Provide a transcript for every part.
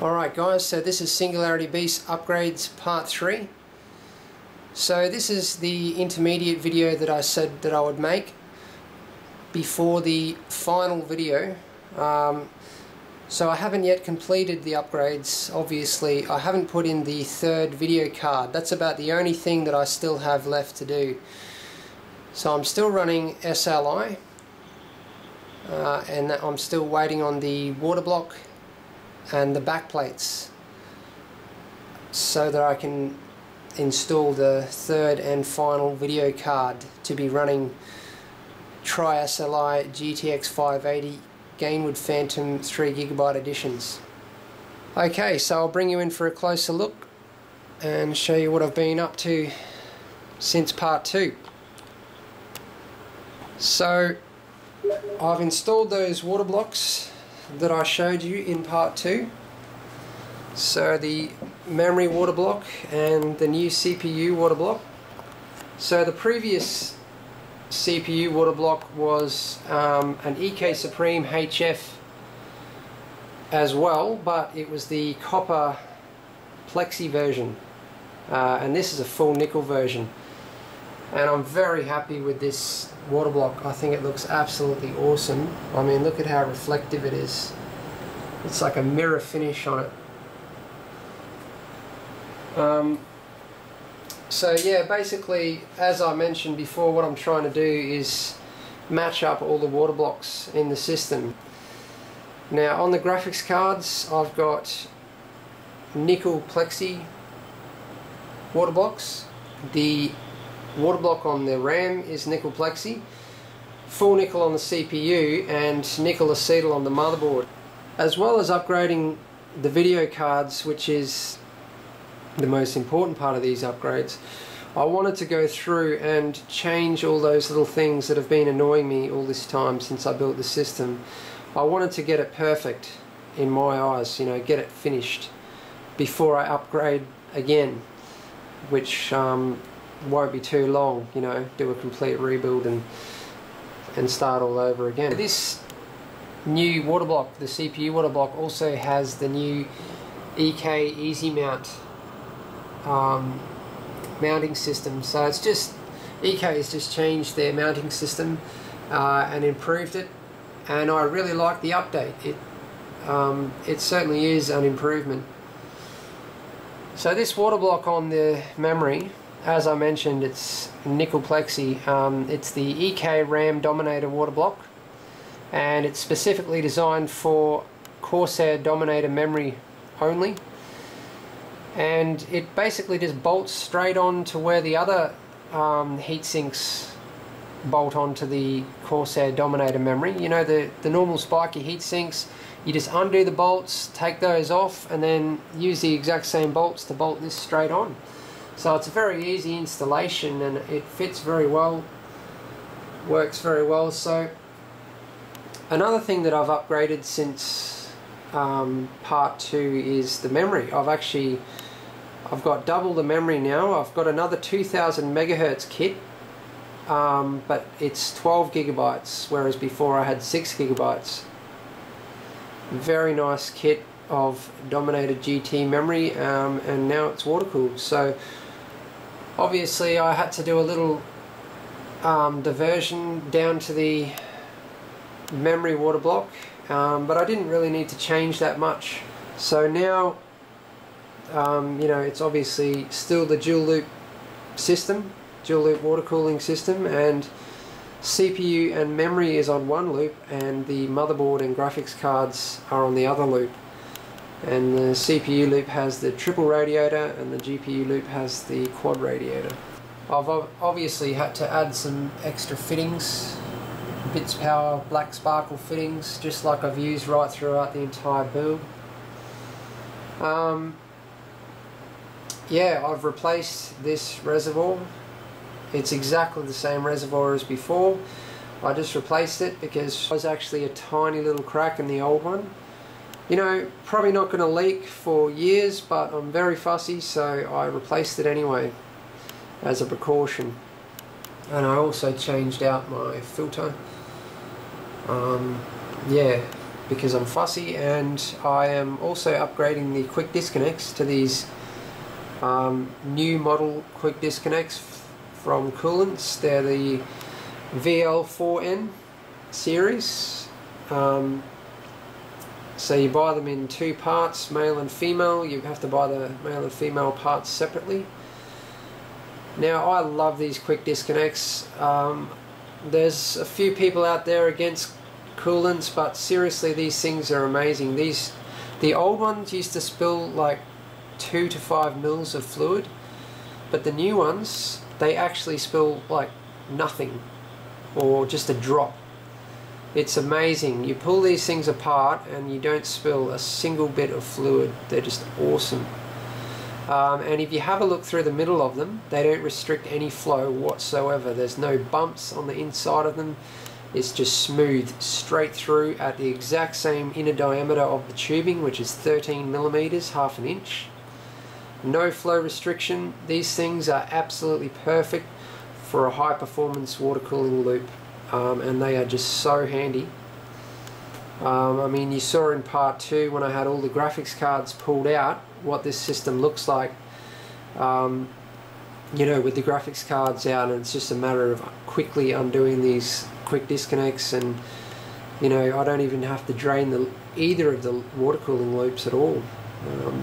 Alright guys, so this is Singularity Beast Upgrades Part 3. So this is the intermediate video that I said that I would make before the final video. So I haven't yet completed the upgrades, obviously. I haven't put in the third video card. That's about the only thing that I still have left to do. So I'm still running SLI and I'm still waiting on the water block and the back plates so that I can install the third and final video card to be running Tri-SLI GTX 580 Gainwood Phantom 3GB editions. Okay, so I'll bring you in for a closer look and show you what I've been up to since part 2. So I've installed those water blocks that I showed you in part 2. So the memory water block and the new CPU water block. So the previous CPU water block was an EK Supreme HF as well, but it was the copper plexi version, and this is a full nickel version, and I'm very happy with this water block. I think it looks absolutely awesome. I mean, look at how reflective it is. It's like a mirror finish on it. So yeah, basically, as I mentioned before, what I'm trying to do is match up all the water blocks in the system. Now on the graphics cards I've got nickel plexi water blocks. The water block on the RAM is nickel plexi, full nickel on the CPU, and nickel acetal on the motherboard. As well as upgrading the video cards, which is the most important part of these upgrades, I wanted to go through and change all those little things that have been annoying me all this time since I built the system. I wanted to get it perfect in my eyes, you know, get it finished before I upgrade again, which won't be too long, you know, do a complete rebuild and start all over again. This new water block, the CPU water block, also has the new EK Easy Mount mounting system. So it's just, EK has just changed their mounting system and improved it, and I really like the update. It certainly is an improvement. So this water block on the memory, as I mentioned, it's nickel plexi. It's the EK RAM Dominator water block, and it's specifically designed for Corsair Dominator memory only. And it basically just bolts straight on to where the other heat sinks bolt onto the Corsair Dominator memory. You know, the normal spiky heat sinks, you just undo the bolts, take those off, and then use the exact same bolts to bolt this straight on. So it's a very easy installation, and it fits very well, works very well. So another thing that I've upgraded since part 2 is the memory. I've got double the memory now. I've got another 2000 megahertz kit, but it's 12 gigabytes, whereas before I had 6 gigabytes. Very nice kit of Dominator GT memory, and now it's water cooled. So obviously I had to do a little diversion down to the memory water block, but I didn't really need to change that much. So now you know, it's obviously still the dual loop system, dual loop water cooling system, and CPU and memory is on one loop, and the motherboard and graphics cards are on the other loop. And the CPU loop has the triple radiator, and the GPU loop has the quad radiator. I've obviously had to add some extra fittings, Bits Power black sparkle fittings, just like I've used right throughout the entire build. Yeah, I've replaced this reservoir. It's exactly the same reservoir as before. I just replaced it because there was actually a tiny little crack in the old one. You know, probably not going to leak for years, but I'm very fussy, so I replaced it anyway as a precaution. And I also changed out my filter. Yeah, because I'm fussy, and I am also upgrading the quick disconnects to these new model quick disconnects from Coolants. They're the VL4N series. So you buy them in two parts, male and female. You have to buy the male and female parts separately. Now, I love these quick disconnects. There's a few people out there against Coolants, but seriously, these things are amazing. The old ones used to spill like 2 to 5 mils of fluid, but the new ones, they actually spill like nothing, or just a drop. It's amazing. You pull these things apart and you don't spill a single bit of fluid. They're just awesome. And if you have a look through the middle of them, they don't restrict any flow whatsoever. There's no bumps on the inside of them. It's just smooth straight through at the exact same inner diameter of the tubing, which is 13 millimeters, half an inch. No flow restriction. These things are absolutely perfect for a high performance water cooling loop, and they are just so handy. I mean, you saw in part 2 when I had all the graphics cards pulled out what this system looks like, you know, with the graphics cards out, and it's just a matter of quickly undoing these quick disconnects, and you know, I don't even have to drain either of the water cooling loops at all.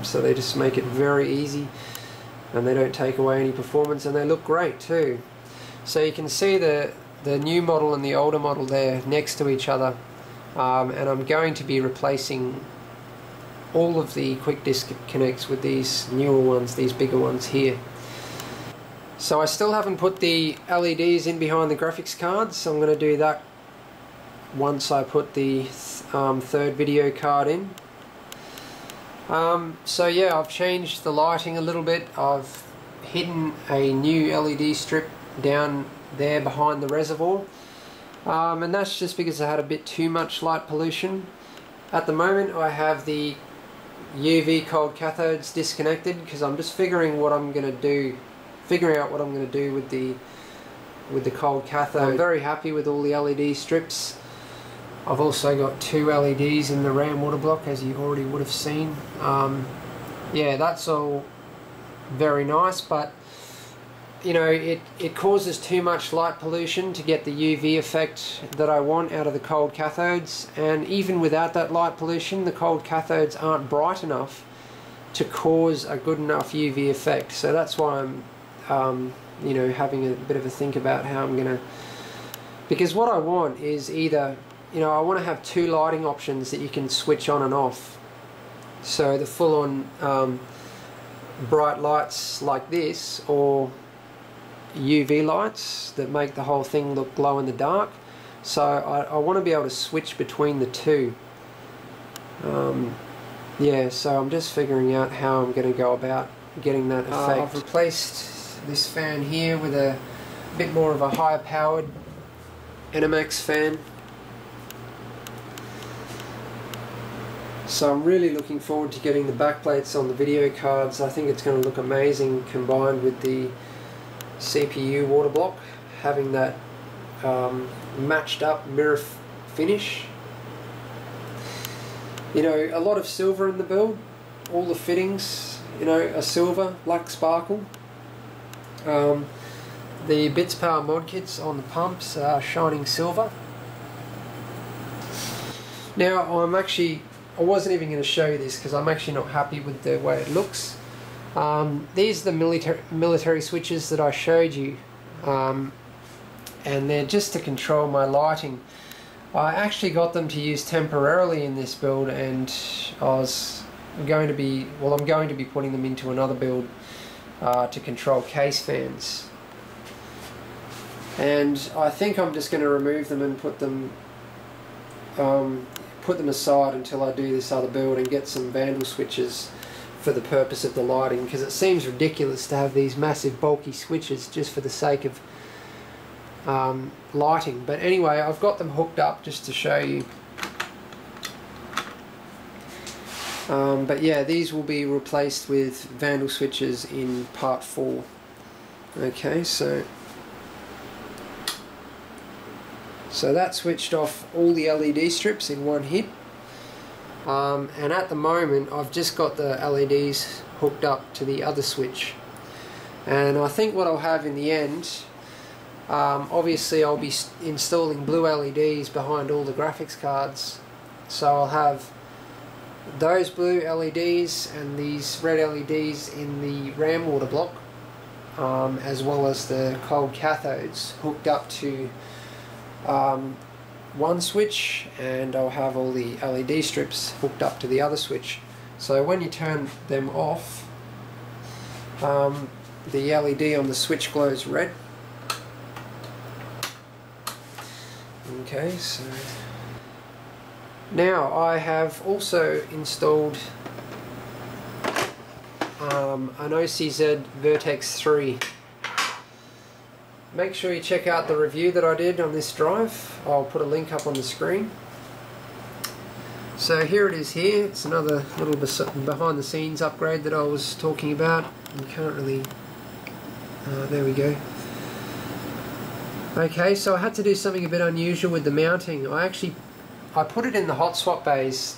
So they just make it very easy, and they don't take away any performance, and they look great too. So you can see the new model and the older model there next to each other, and I'm going to be replacing all of the quick disconnects with these newer ones, these bigger ones here. So I still haven't put the LEDs in behind the graphics cards, so I'm going to do that once I put the third video card in. So yeah, I've changed the lighting a little bit. I've hidden a new LED strip down there behind the reservoir, and that's just because I had a bit too much light pollution. At the moment I have the UV cold cathodes disconnected because I'm just figuring out what I'm going to do with the cold cathode. I'm very happy with all the LED strips. I've also got 2 LEDs in the RAM water block, as you already would have seen. Yeah, that's all very nice, but you know, it causes too much light pollution to get the UV effect that I want out of the cold cathodes, and even without that light pollution, the cold cathodes aren't bright enough to cause a good enough UV effect. So that's why I'm you know, having a bit of a think about how I'm gonna, because what I want is either, you know, I want to have 2 lighting options that you can switch on and off. So the full-on bright lights like this, or UV lights that make the whole thing look glow in the dark. So I want to be able to switch between the 2. Yeah, so I'm just figuring out how I'm going to go about getting that effect. I've replaced this fan here with a bit more of a higher powered NMX fan. So I'm really looking forward to getting the backplates on the video cards. I think it's going to look amazing combined with the CPU water block, having that matched up mirror finish. You know, a lot of silver in the build. All the fittings, you know, are silver, black sparkle. The Bits Power mod kits on the pumps are shining silver. Now I wasn't even going to show you this because I'm actually not happy with the way it looks. These are the military switches that I showed you, and they're just to control my lighting. I actually got them to use temporarily in this build, and I'm going to be putting them into another build to control case fans. And I think I'm just going to remove them and put them aside until I do this other build and get some Vandal switches for the purpose of the lighting, because it seems ridiculous to have these massive bulky switches just for the sake of lighting. But anyway, I've got them hooked up just to show you. But yeah, these will be replaced with Vandal switches in part 4. Okay, so that switched off all the LED strips in one hit. and at the moment I've just got the LEDs hooked up to the other switch, and I think what I'll have in the end, obviously I'll be installing blue LEDs behind all the graphics cards, so I'll have those blue LEDs and these red LEDs in the RAM water block, as well as the cold cathodes hooked up to one switch, and I'll have all the LED strips hooked up to the other switch. So when you turn them off, the LED on the switch glows red. Okay, so now I have also installed an OCZ Vertex 3. Make sure you check out the review that I did on this drive. I'll put a link up on the screen. So here it is here. It's another little behind the scenes upgrade that I was talking about. You can't really... there we go. Okay, so I had to do something a bit unusual with the mounting. I put it in the hot swap bays.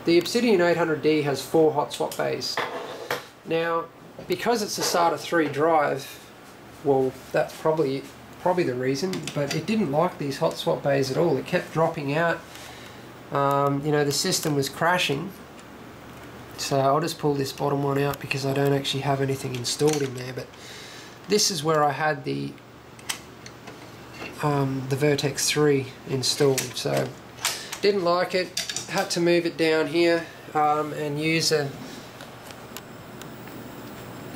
The Obsidian 800D has 4 hot swap bays. Now, because it's a SATA 3 drive, well, that's probably the reason, but it didn't like these hot swap bays at all. It kept dropping out. You know, the system was crashing. So I'll just pull this bottom one out because I don't actually have anything installed in there, but this is where I had the Vertex 3 installed. So didn't like it, had to move it down here and use the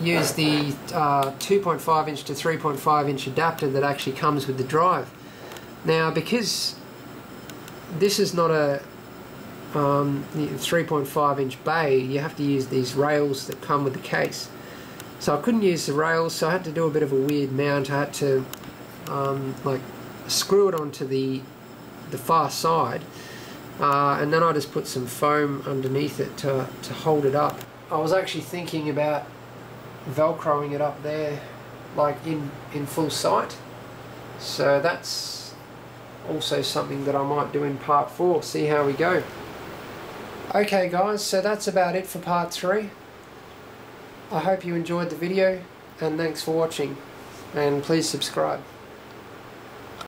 2.5 inch to 3.5 inch adapter that actually comes with the drive. Now, because this is not a 3.5 inch bay, you have to use these rails that come with the case. So I couldn't use the rails, so I had to do a bit of a weird mount. I had to like screw it onto the far side, and then I just put some foam underneath it to hold it up. I was actually thinking about velcroing it up there, like in full sight. So that's also something that I might do in part 4, see how we go. Okay guys, so that's about it for part 3. I hope you enjoyed the video, and thanks for watching, and please subscribe.